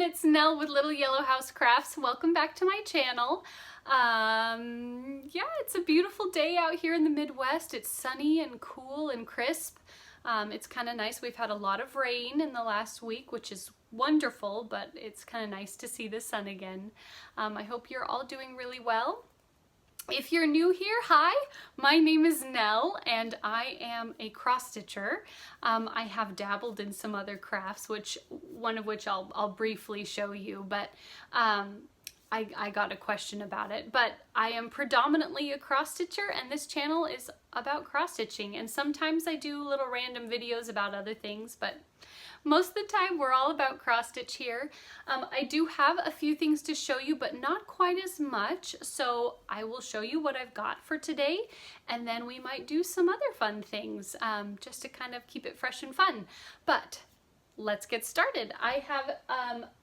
everyone, it's Nell with Little Yellow House Crafts. Welcome back to my channel. Yeah, it's a beautiful day out here in the Midwest. It's sunny and cool and crisp. It's kind of nice. We've had a lot of rain in the last week, which is wonderful, but it's kind of nice to see the sun again. I hope you're all doing really well. If you're new here, hi, my name is Nell and I am a cross stitcher. I have dabbled in some other crafts, one of which I'll briefly show you, but I got a question about it. But I am predominantly a cross stitcher, and this channel is about cross stitching, and sometimes I do little random videos about other things, but most of the time we're all about cross stitch here. I do have a few things to show you, but not quite as much, so I will show you what I've got for today, and then we might do some other fun things just to kind of keep it fresh and fun. But let's get started. I have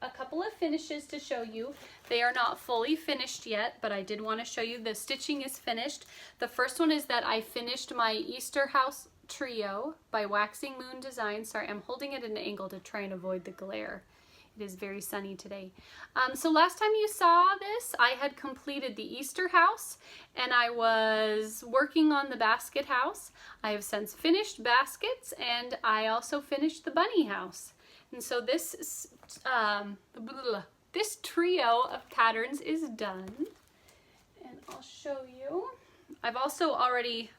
a couple of finishes to show you. They are not fully finished yet, but I did want to show you the stitching is finished. The first one is that I finished my Easter house trio by Waxing Moon Designs. Sorry, I'm holding it at an angle to try and avoid the glare. It is very sunny today. So last time you saw this, I had completed the Easter house and I was working on the basket house. I have since finished baskets and I also finished the bunny house. And so this trio of patterns is done. And I'll show you. I've also already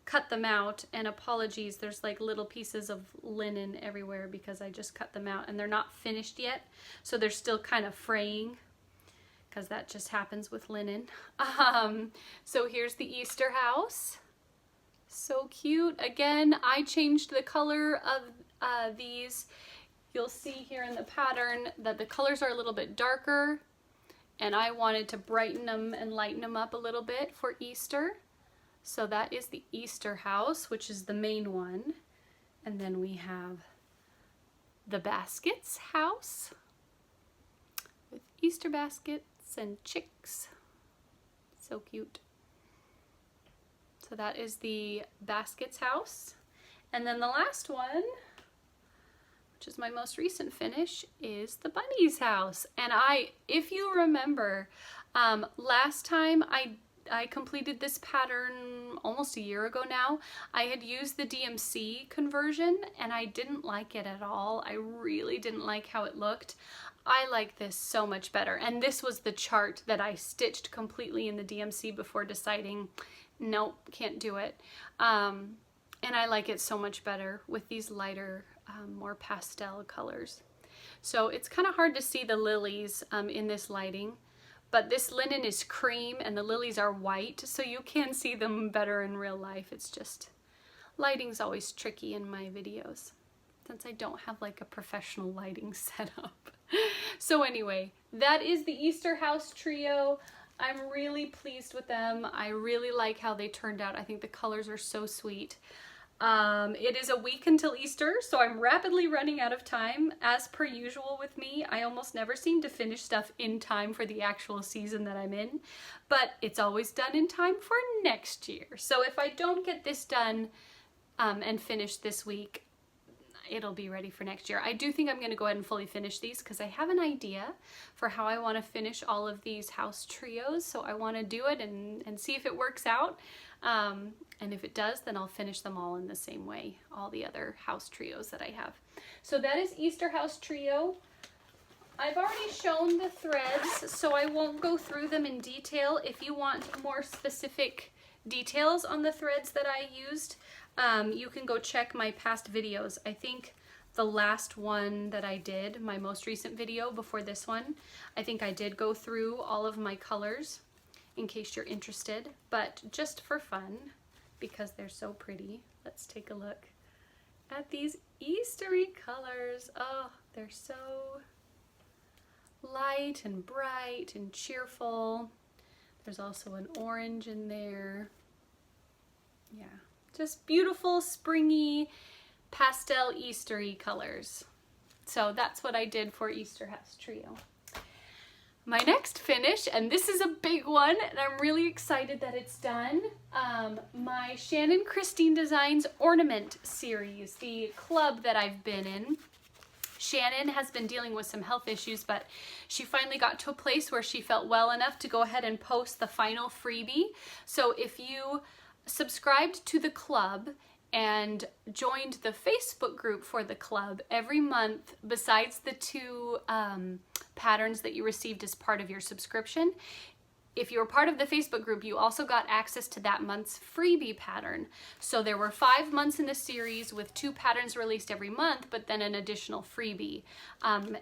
cut them out, and apologies, there's like little pieces of linen everywhere because I just cut them out and they're not finished yet, so they're still kind of fraying because that just happens with linen. So here's the Easter house, so cute. Again, I changed the color of these. You'll see here in the pattern that the colors are a little bit darker, and I wanted to brighten them and lighten them up a little bit for Easter. So that is the Easter house, which is the main one. And then we have the baskets house with Easter baskets and chicks. So cute. So that is the baskets house. And then the last one, which is my most recent finish, is the bunny's house. And if you remember, last time I completed this pattern almost a year ago now. I had used the DMC conversion and I didn't like it at all. I really didn't like how it looked. I like this so much better. And this was the chart that I stitched completely in the DMC before deciding, nope, can't do it. And I like it so much better with these lighter, more pastel colors. So it's kind of hard to see the lilies in this lighting. But this linen is cream and the lilies are white, so you can see them better in real life. It's just, lighting's always tricky in my videos since I don't have like a professional lighting setup. So anyway, that is the Easter house trio. I'm really pleased with them. I really like how they turned out. I think the colors are so sweet. It is a week until Easter, so I'm rapidly running out of time. As per usual with me, I almost never seem to finish stuff in time for the actual season that I'm in, but it's always done in time for next year. So if I don't get this done and finished this week, it'll be ready for next year. I do think I'm going to go ahead and fully finish these because I have an idea for how I want to finish all of these house trios, so I want to do it and see if it works out. And if it does, then I'll finish them all in the same way, all the other house trios that I have. So that is Easter house trio. I've already shown the threads, so I won't go through them in detail. If you want more specific details on the threads that I used, you can go check my past videos. I think the last one that I did, my most recent video before this one, I think I did go through all of my colors in case you're interested, but just for fun, because they're so pretty, let's take a look at these Eastery colors. Oh, they're so light and bright and cheerful. There's also an orange in there. Yeah, just beautiful, springy, pastel Eastery colors. So that's what I did for Easter house trio. My next finish, and this is a big one, and I'm really excited that it's done, my Shannon Christine Designs Ornament series, the club that I've been in. Shannon has been dealing with some health issues, but she finally got to a place where she felt well enough to go ahead and post the final freebie. So if you subscribed to the club and joined the Facebook group for the club, every month, besides the 2 patterns that you received as part of your subscription, if you were part of the Facebook group, you also got access to that month's freebie pattern. So there were 5 months in the series with 2 patterns released every month, but then an additional freebie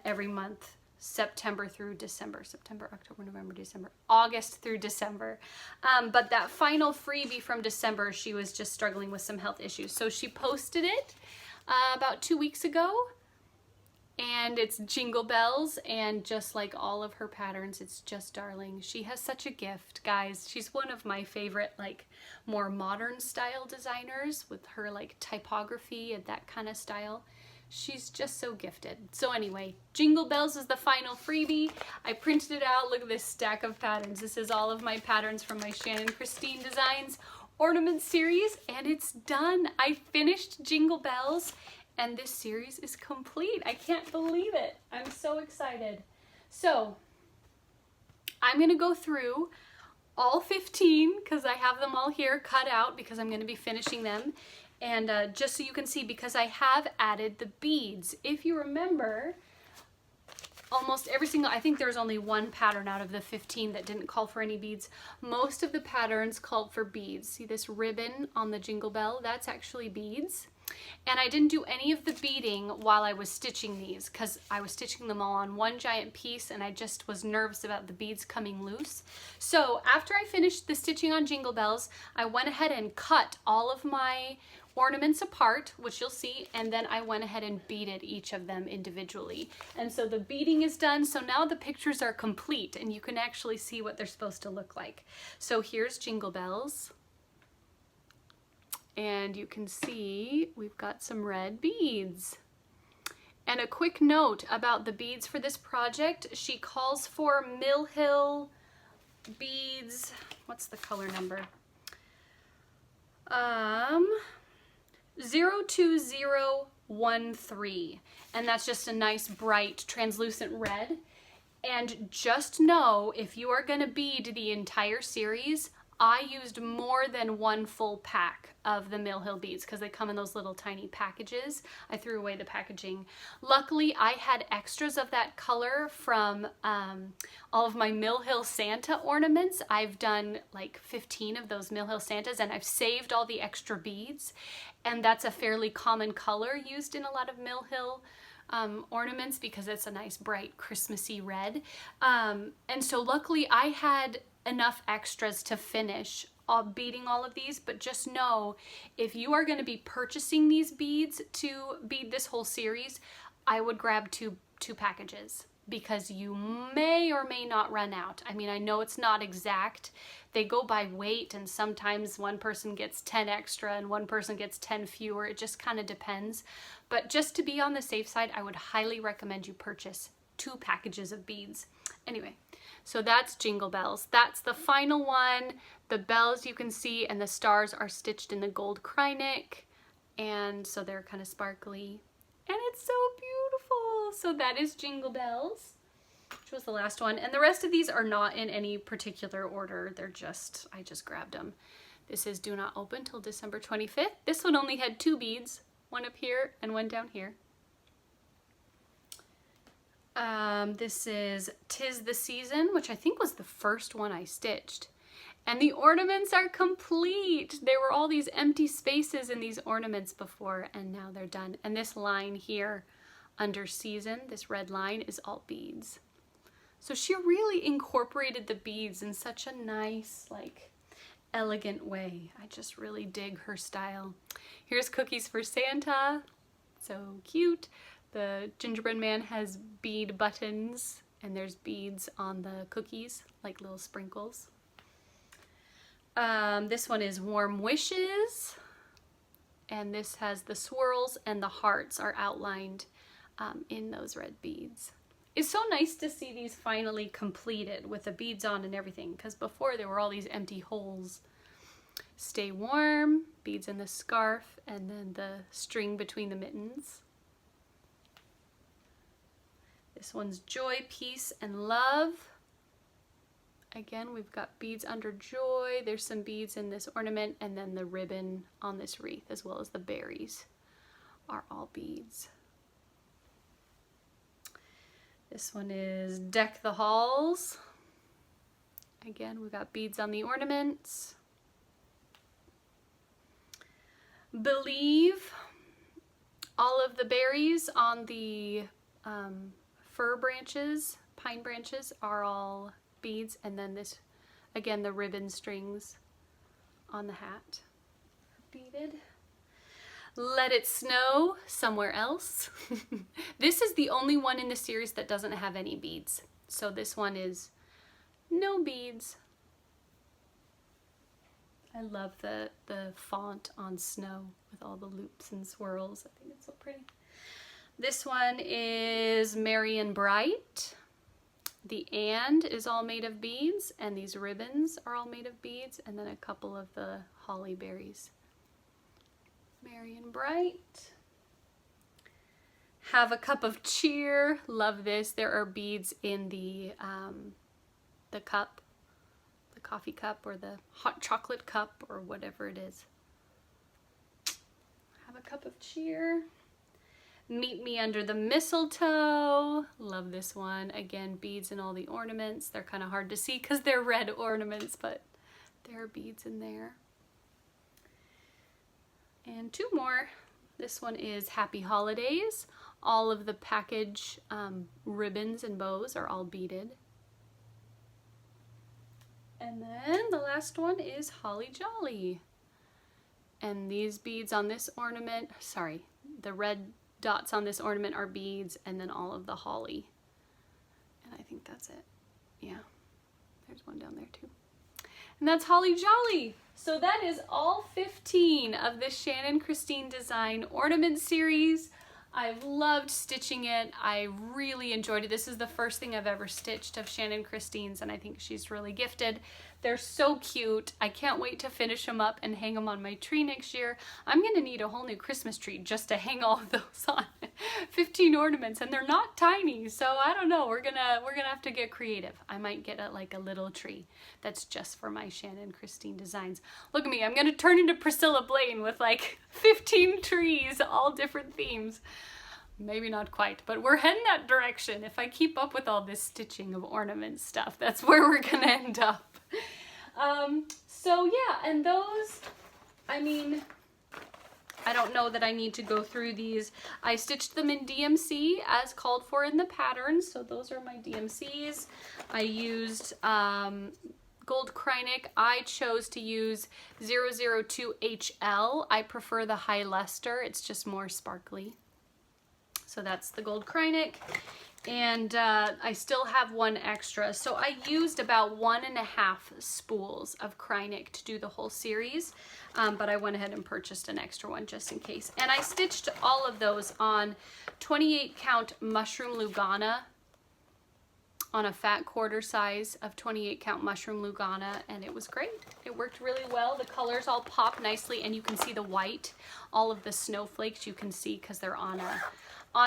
every month, September through December, September, October, November, December, August through December. But that final freebie from December, she was just struggling with some health issues. So she posted it about 2 weeks ago, and it's Jingle Bells, and just like all of her patterns, it's just darling. She has such a gift, guys. She's one of my favorite, like, more modern style designers with her like typography and that kind of style. She's just so gifted. So anyway, Jingle Bells is the final freebie. I printed it out. Look at this stack of patterns. This is all of my patterns from my Shannon Christine Designs Ornament series, and it's done. I finished Jingle Bells, and this series is complete. I can't believe it. I'm so excited. So I'm gonna go through all 15 because I have them all here cut out because I'm gonna be finishing them. And just so you can see, because I have added the beads. If you remember, almost every single, I think there's only 1 pattern out of the 15 that didn't call for any beads. Most of the patterns called for beads. See this ribbon on the Jingle Bell? That's actually beads. And I didn't do any of the beading while I was stitching these because I was stitching them all on one giant piece and I just was nervous about the beads coming loose. So after I finished the stitching on Jingle Bells, I went ahead and cut all of my ornaments apart, which you'll see, and then I went ahead and beaded each of them individually. And so the beading is done, so now the pictures are complete and you can actually see what they're supposed to look like. So here's Jingle Bells. And you can see we've got some red beads. And a quick note about the beads for this project, she calls for Mill Hill beads. What's the color number? 02013. And that's just a nice bright translucent red. And just know, if you are going to bead the entire series, I used more than 1 full pack of the Mill Hill beads because they come in those little tiny packages. I threw away the packaging. Luckily, I had extras of that color from all of my Mill Hill Santa ornaments. I've done like 15 of those Mill Hill Santas, and I've saved all the extra beads. And that's a fairly common color used in a lot of Mill Hill ornaments because it's a nice bright Christmassy red. And so luckily I had enough extras to finish beading all of these, but just know, if you are going to be purchasing these beads to bead this whole series, I would grab two packages because you may or may not run out. I mean, I know it's not exact. They go by weight, and sometimes one person gets 10 extra and one person gets 10 fewer. It just kind of depends. But just to be on the safe side, I would highly recommend you purchase 2 packages of beads. Anyway, so that's Jingle Bells. That's the final one. The bells you can see, and the stars are stitched in the gold Krynic, and so they're kind of sparkly. And it's so beautiful. So that is Jingle Bells, which was the last one. And the rest of these are not in any particular order. They're just, I just grabbed them. This is Do Not Open till December 25th. This one only had 2 beads, 1 up here and 1 down here. This is 'Tis the Season, which I think was the first one I stitched. And the ornaments are complete. There were all these empty spaces in these ornaments before, and now they're done. And this line here under Season, this red line, is all beads. So she really incorporated the beads in such a nice, like, elegant way. I just really dig her style. Here's Cookies for Santa. So cute. The gingerbread man has bead buttons, and there's beads on the cookies, like little sprinkles. This one is Warm Wishes, and this has the swirls, and the hearts are outlined in those red beads. It's so nice to see these finally completed with the beads on and everything, because before there were all these empty holes. Stay Warm, beads in the scarf, and then the string between the mittens. This one's joy, peace, and love. Again, we've got beads under joy. There's some beads in this ornament, and then the ribbon on this wreath, as well as the berries, are all beads. This one is Deck the Halls. Again, we've got beads on the ornaments. Believe. All of the berries on the fir branches, pine branches, are all beads, and then this, again, the ribbon strings on the hat are beaded. Let It Snow, Somewhere Else. This is the only one in the series that doesn't have any beads. So this one is no beads. I love the font on snow with all the loops and swirls. I think it's so pretty. This one is Merry and Bright. The and is all made of beads, and these ribbons are all made of beads, and then a couple of the holly berries. Merry and Bright. Have a Cup of Cheer. Love this. There are beads in the cup, the coffee cup, or the hot chocolate cup, or whatever it is. Have a Cup of Cheer. Meet Me Under the Mistletoe. Love this one. Again, beads in all the ornaments. They're kind of hard to see because they're red ornaments, but there are beads in there. And two more. This one is Happy Holidays. All of the package ribbons and bows are all beaded. And then the last one is Holly Jolly. And these beads on this ornament, sorry, the red dots on this ornament are beads, and then all of the holly. And I think that's it. Yeah, there's one down there too. And that's Holly Jolly. So that is all 15 of the Shannon Christine Design Ornament Series. I've loved stitching it. I really enjoyed it. This is the first thing I've ever stitched of Shannon Christine's, and I think she's really gifted. They're so cute. I can't wait to finish them up and hang them on my tree next year. I'm gonna need a whole new Christmas tree just to hang all of those on. 15 ornaments, and they're not tiny, so I don't know. We're gonna have to get creative. I might get like a little tree that's just for my Shannon Christine designs. Look at me, I'm gonna turn into Priscilla Blaine with like 15 trees, all different themes. Maybe not quite, but we're heading that direction. If I keep up with all this stitching of ornament stuff, that's where we're gonna end up. So yeah, and those, I mean, I don't know that I need to go through these. I stitched them in DMC as called for in the pattern, so those are my DMCs. I used gold Krynic. I chose to use 002 HL. I prefer the high luster, it's just more sparkly. So that's the gold Krynic. And I still have one extra. So I used about 1.5 spools of Krynic to do the whole series, but I went ahead and purchased an extra one just in case. And I stitched all of those on 28 count mushroom Lugana, on a fat quarter size of 28 count mushroom Lugana, and it was great. It worked really well. The colors all pop nicely, and you can see the white, all of the snowflakes you can see because they're on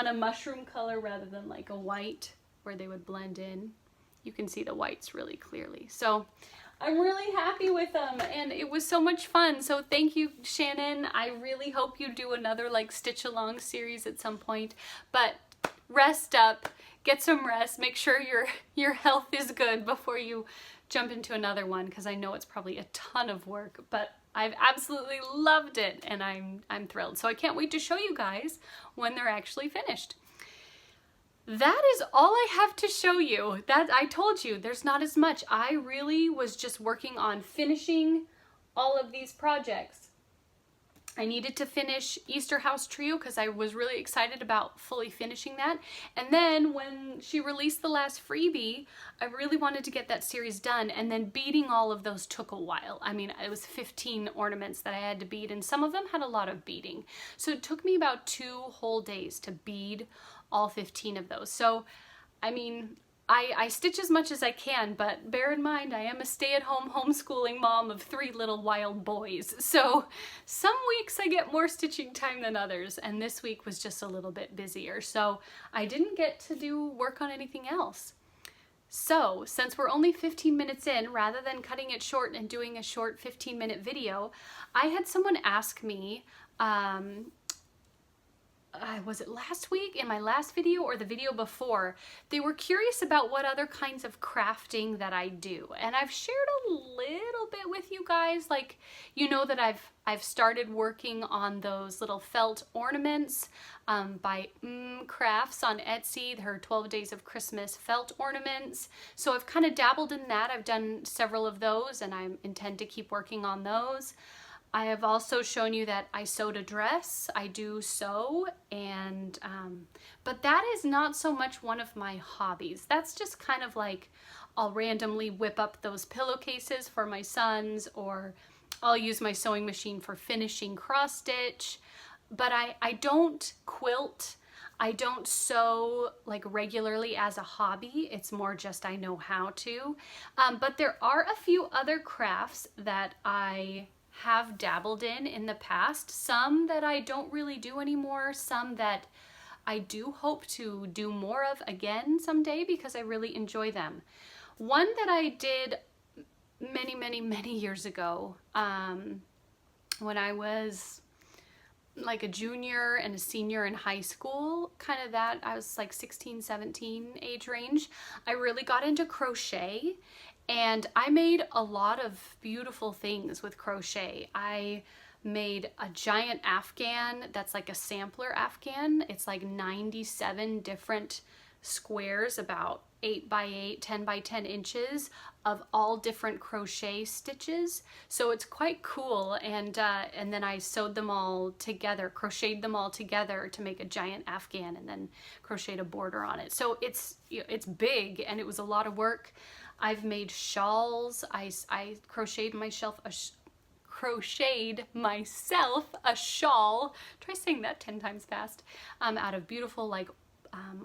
a mushroom color rather than like a white where they would blend in. You can see the whites really clearly. So I'm really happy with them, and it was so much fun. So thank you, Shannon. I really hope you do another like stitch along series at some point, but rest up, get some rest, make sure your health is good before you jump into another one, because I know it's probably a ton of work, but I've absolutely loved it, and I'm thrilled. So I can't wait to show you guys when they're actually finished. That is all I have to show you. That I told you, there's not as much. I really was just working on finishing all of these projects. I needed to finish Easter House Trio because I was really excited about fully finishing that. And then when she released the last freebie, I really wanted to get that series done, and then beading all of those took a while. I mean, it was 15 ornaments that I had to bead, and some of them had a lot of beading. So it took me about 2 whole days to bead all 15 of those. So, I mean, I stitch as much as I can, but bear in mind I am a stay-at-home homeschooling mom of 3 little wild boys. So some weeks I get more stitching time than others, and this week was just a little bit busier. So I didn't get to do work on anything else. So since we're only 15 minutes in, rather than cutting it short and doing a short 15-minute video, I had someone ask me, was it last week in my last video or the video before? They were curious about what other kinds of crafting that I do. And I've shared a little bit with you guys, like, you know that I've started working on those little felt ornaments by Crafts on Etsy, her 12 Days of Christmas felt ornaments. So I've kind of dabbled in that. I've done several of those and I intend to keep working on those. I have also shown you that I sewed a dress. I do sew, and but that is not so much one of my hobbies. That's just kind of like I'll randomly whip up those pillowcases for my sons, or I'll use my sewing machine for finishing cross stitch. But I don't quilt. I don't sew like regularly as a hobby. It's more just I know how to. But there are a few other crafts that I have dabbled in the past, some that I don't really do anymore, some that I do hope to do more of again someday because I really enjoy them. One that I did many years ago, when I was like a junior and a senior in high school, kind of that, I was like 16, 17 age range, I really got into crochet. And I made a lot of beautiful things with crochet. I made a giant Afghan that's like a sampler Afghan. It's like 97 different squares, about 8 by 8, 10 by 10 inches of all different crochet stitches. So it's quite cool. And then I sewed them all together, crocheted them all together to make a giant Afghan, and then crocheted a border on it. So it's big and it was a lot of work. I've made shawls. I crocheted myself a shawl. Try saying that 10 times fast. Out of beautiful like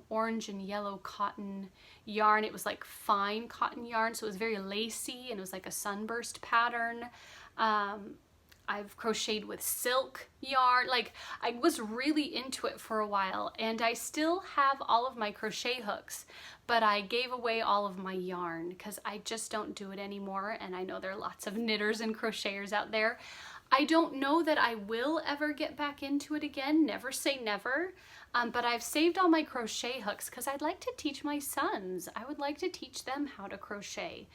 orange and yellow cotton yarn. It was like fine cotton yarn, so it was very lacy and it was like a sunburst pattern. I've crocheted with silk yarn. Like, I was really into it for a while, and I still have all of my crochet hooks, but I gave away all of my yarn because I just don't do it anymore, and I know there are lots of knitters and crocheters out there. I don't know that I will ever get back into it again, never say never, but I've saved all my crochet hooks because I'd like to teach my sons. I would like to teach them how to crochet,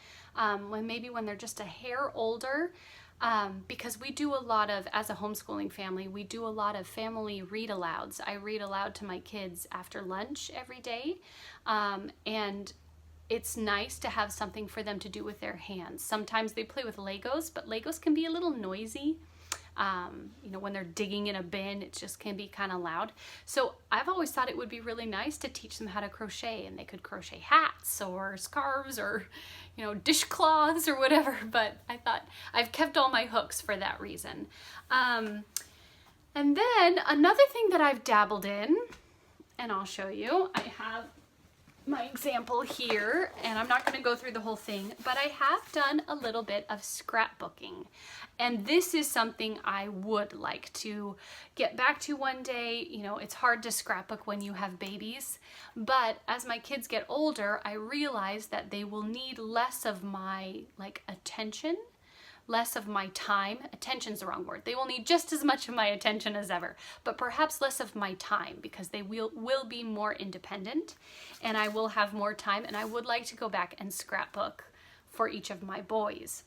maybe when they're just a hair older. Because we do a lot of, as a homeschooling family, we do a lot of family read-alouds. I read aloud to my kids after lunch every day, and it's nice to have something for them to do with their hands. Sometimes they play with Legos, but Legos can be a little noisy. You know, when they're digging in a bin, it just can be kind of loud. So I've always thought it would be really nice to teach them how to crochet, and they could crochet hats or scarves or, you know, dishcloths or whatever. But I thought I've kept all my hooks for that reason. And then another thing that I've dabbled in, and I'll show you, I have my example here, and I'm not going to go through the whole thing, but I have done a little bit of scrapbooking, and this is something I would like to get back to one day. You know, it's hard to scrapbook when you have babies, but as my kids get older, I realize that they will need less of my attention, less of my time. Attention's the wrong word. They will need just as much of my attention as ever, but perhaps less of my time, because they will be more independent and I will have more time, and I would like to go back and scrapbook for each of my boys.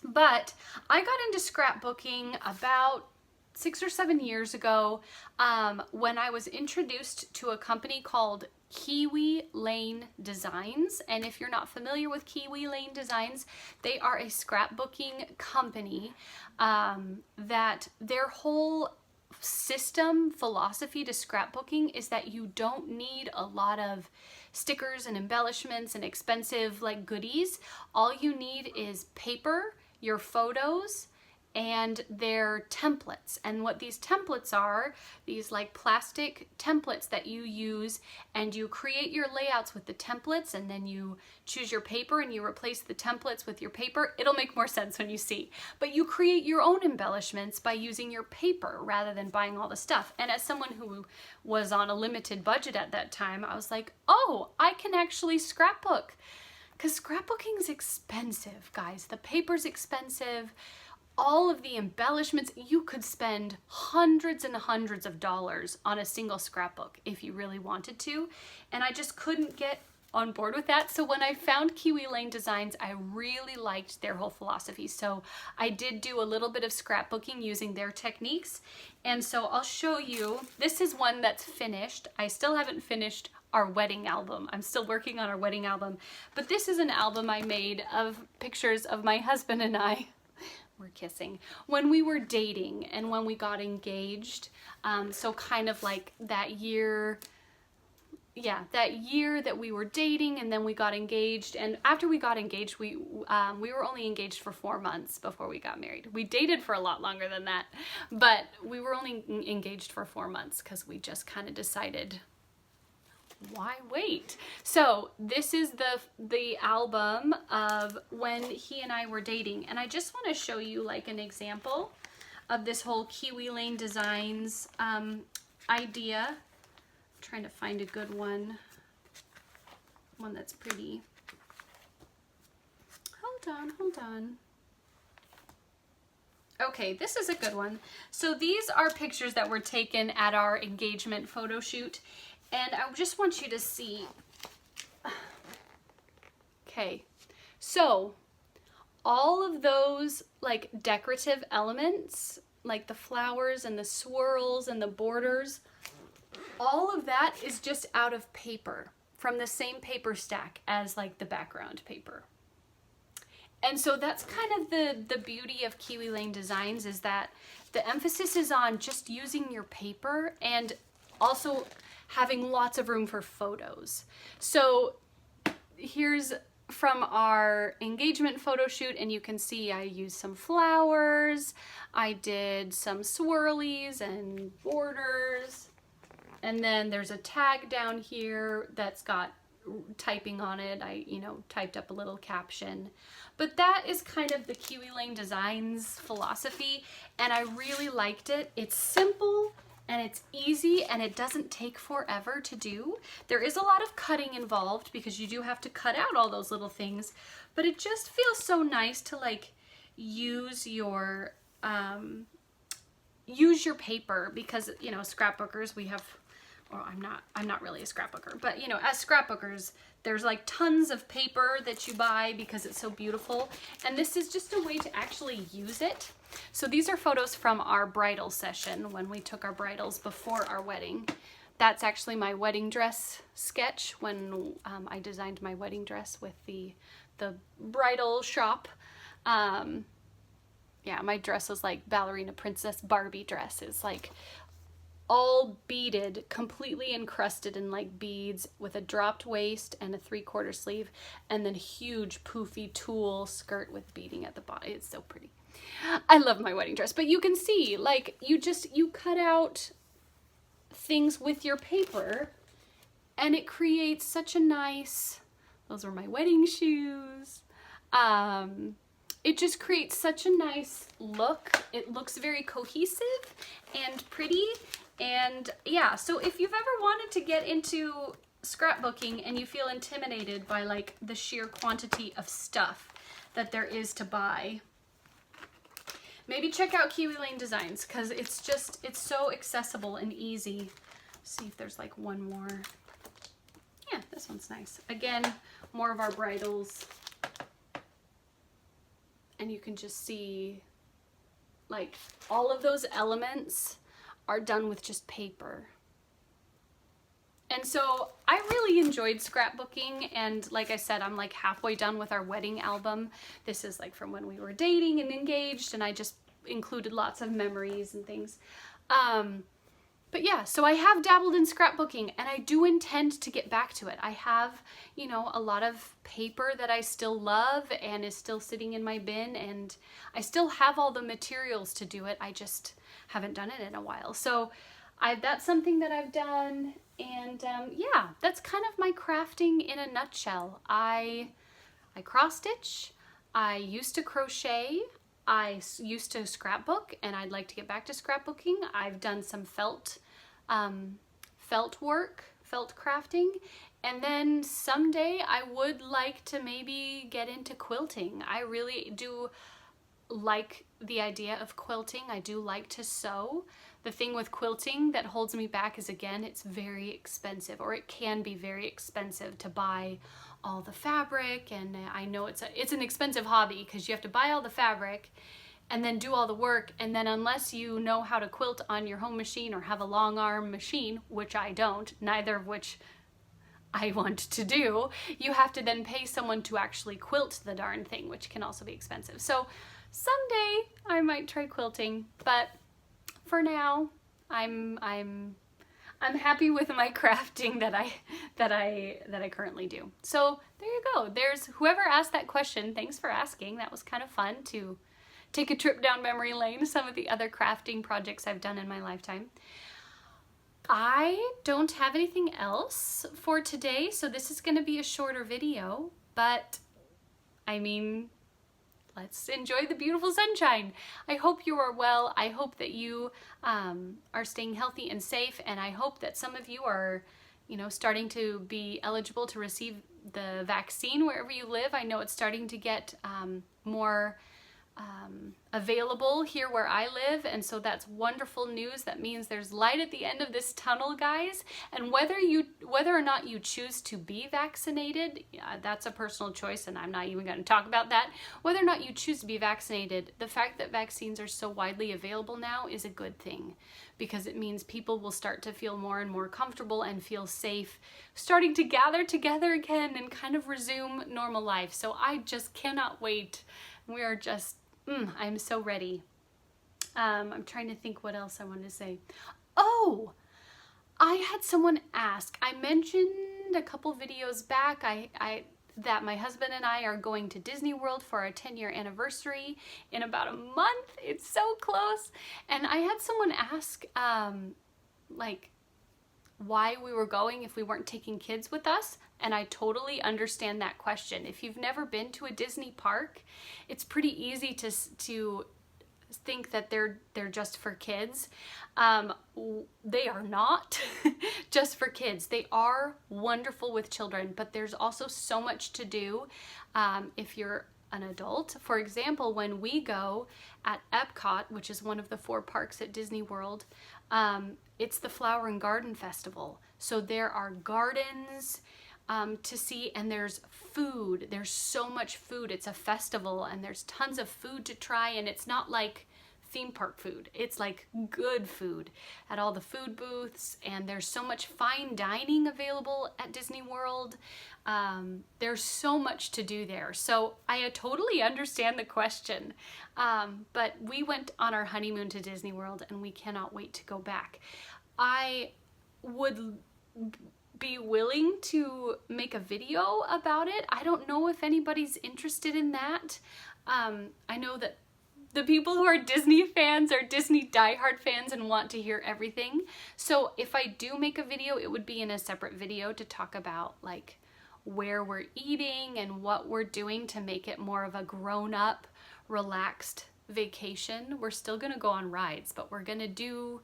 But I got into scrapbooking about 6 or 7 years ago when I was introduced to a company called Kiwi Lane Designs. And if you're not familiar with Kiwi Lane Designs, they are a scrapbooking company that their whole system philosophy to scrapbooking is that you don't need a lot of stickers and embellishments and expensive goodies. All you need is paper, your photos, and they're templates. And what these templates are, these like plastic templates that you use, and you create your layouts with the templates, and then you choose your paper and you replace the templates with your paper. It'll make more sense when you see. But you create your own embellishments by using your paper rather than buying all the stuff. And as someone who was on a limited budget at that time, I was like, oh, I can actually scrapbook. Because scrapbooking is expensive, guys. The paper's expensive. All of the embellishments, you could spend hundreds and hundreds of dollars on a single scrapbook if you really wanted to. And I just couldn't get on board with that. So when I found Kiwi Lane Designs, I really liked their whole philosophy. So I did do a little bit of scrapbooking using their techniques. And so I'll show you, this is one that's finished. I still haven't finished our wedding album. I'm still working on our wedding album, but this is an album I made of pictures of my husband and I. We're kissing when we were dating and when we got engaged. So kind of like that year, yeah, that year that we were dating, and then we got engaged. And after we got engaged, we were only engaged for 4 months before we got married. We dated for a lot longer than that, but we were only engaged for 4 months because we just kind of decided, why wait? So this is the album of when he and I were dating, and I just want to show you like an example of this whole Kiwi Lane Designs idea. I'm trying to find a good one that's pretty. Hold on. Okay, this is a good one. So these are pictures that were taken at our engagement photo shoot. And I just want you to see, okay, so all of those like decorative elements, like the flowers and the swirls and the borders, all of that is just out of paper from the same paper stack as like the background paper. And so that's kind of the beauty of Kiwi Lane Designs, is that the emphasis is on just using your paper and also having lots of room for photos. So here's from our engagement photo shoot, and you can see I used some flowers, I did some swirlies and borders, and then there's a tag down here that's got typing on it. I, typed up a little caption. But that is kind of the Kiwi Lane Designs philosophy, and I really liked it. It's simple, and it's easy, and it doesn't take forever to do. There is a lot of cutting involved because you do have to cut out all those little things, but it just feels so nice to like use your paper, because scrapbookers, we have, or I'm not really a scrapbooker, but as scrapbookers, there's like tons of paper that you buy because it's so beautiful, and this is just a way to actually use it. So these are photos from our bridal session when we took our bridals before our wedding. That's actually my wedding dress sketch when I designed my wedding dress with the bridal shop. Yeah, my dress was like ballerina princess Barbie dress. It's like all beaded, completely encrusted in like beads, with a dropped waist and a 3/4 sleeve, and then huge poofy tulle skirt with beading at the bottom. It's so pretty. I love my wedding dress, but you can see, like, you cut out things with your paper, and it creates such a nice, those were my wedding shoes. It just creates such a nice look. It looks very cohesive and pretty. And yeah, so if you've ever wanted to get into scrapbooking and you feel intimidated by like the sheer quantity of stuff that there is to buy, maybe check out Kiwi Lane Designs, because it's so accessible and easy. See if there's like one more. Yeah, this one's nice. Again, more of our bridals. And you can just see like all of those elements are done with just paper. And so I really enjoyed scrapbooking, and like I said, I'm like halfway done with our wedding album. This is like from when we were dating and engaged, and I just included lots of memories and things. But But yeah, so I have dabbled in scrapbooking and I do intend to get back to it. I have, you know, a lot of paper that I still love and is still sitting in my bin, and I still have all the materials to do it. I just haven't done it in a while. So that's something that I've done, and yeah, that's kind of my crafting in a nutshell. I cross stitch, I used to crochet, I used to scrapbook, and I'd like to get back to scrapbooking. I've done some felt work, felt crafting, and then someday I would like to maybe get into quilting. I really do like the idea of quilting. I do like to sew. The thing with quilting that holds me back is, again, it's very expensive, or it can be very expensive to buy all the fabric, and I know it's an expensive hobby because you have to buy all the fabric and then do all the work, and then unless you know how to quilt on your home machine or have a long arm machine, which I don't, neither of which I want to do, you have to then pay someone to actually quilt the darn thing, which can also be expensive. So someday I might try quilting, but for now I'm happy with my crafting that I currently do. So there you go. There's whoever asked that question. Thanks for asking. That was kind of fun to take a trip down memory lane, some of the other crafting projects I've done in my lifetime. I don't have anything else for today, so this is going to be a shorter video, but I mean, let's enjoy the beautiful sunshine. I hope you are well. I hope that you are staying healthy and safe, and I hope that some of you are, you know, starting to be eligible to receive the vaccine wherever you live. I know it's starting to get more available here where I live, and so that's wonderful news. That means there's light at the end of this tunnel, guys. And whether or not you choose to be vaccinated, that's a personal choice, and I'm not even going to talk about that. Whether or not you choose to be vaccinated, the fact that vaccines are so widely available now is a good thing, because it means people will start to feel more and more comfortable and feel safe, starting to gather together again and kind of resume normal life. So I just cannot wait. We are just I'm so ready. I'm trying to think what else I wanted to say. Oh, I had someone ask. I mentioned a couple videos back that my husband and I are going to Disney World for our 10-year anniversary in about a month. It's so close. And I had someone ask like why we were going if we weren't taking kids with us. And I totally understand that question. If you've never been to a Disney park, it's pretty easy to think that they're just for kids. They are not just for kids. They are wonderful with children, but there's also so much to do if you're an adult. For example, when we go at Epcot, which is one of the 4 parks at Disney World, it's the Flower and Garden Festival. So there are gardens to see, and there's food. There's so much food. It's a festival, and there's tons of food to try, and it's not like theme park food. It's like good food at all the food booths, and there's so much fine dining available at Disney World. There's so much to do there. So I totally understand the question, but we went on our honeymoon to Disney World, and we cannot wait to go back. I would be willing to make a video about it. I don't know if anybody's interested in that. I know that the people who are Disney fans are Disney diehard fans and want to hear everything. So if I do make a video, it would be in a separate video to talk about like where we're eating and what we're doing to make it more of a grown-up, relaxed vacation. We're still gonna go on rides, but we're gonna do,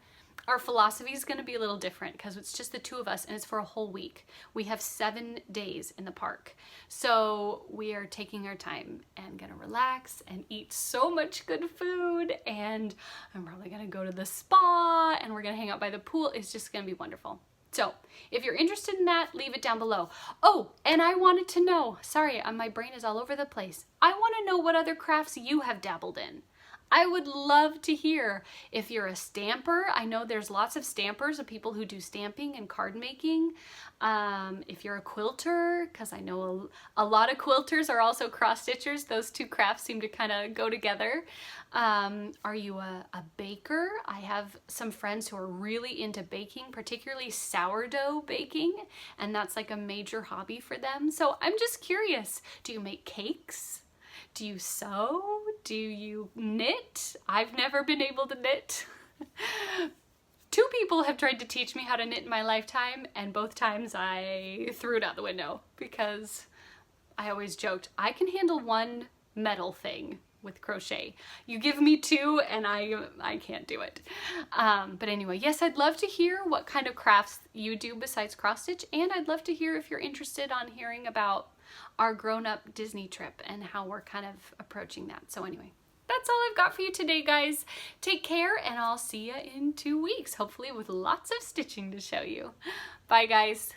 our philosophy is going to be a little different because it's just the 2 of us and it's for a whole week. We have 7 days in the park. So we are taking our time and going to relax and eat so much good food, and I'm probably going to go to the spa, and we're going to hang out by the pool. It's just going to be wonderful. So if you're interested in that, leave it down below. Oh, and I wanted to know, sorry, my brain is all over the place. I want to know what other crafts you have dabbled in. I would love to hear if you're a stamper. I know there's lots of stampers of people who do stamping and card making. If you're a quilter, because I know a lot of quilters are also cross stitchers. Those two crafts seem to kind of go together. Are you a baker? I have some friends who are really into baking, particularly sourdough baking, and that's like a major hobby for them. So I'm just curious, do you make cakes? Do you sew? Do you knit? I've never been able to knit. 2 people have tried to teach me how to knit in my lifetime, and both times I threw it out the window because I always joked, I can handle one metal thing with crochet. You give me 2 and I can't do it. But anyway, yes, I'd love to hear what kind of crafts you do besides cross stitch, and I'd love to hear if you're interested on hearing about our grown-up Disney trip and how we're kind of approaching that. So anyway, that's all I've got for you today, guys. Take care, and I'll see you in 2 weeks, hopefully with lots of stitching to show you. Bye, guys.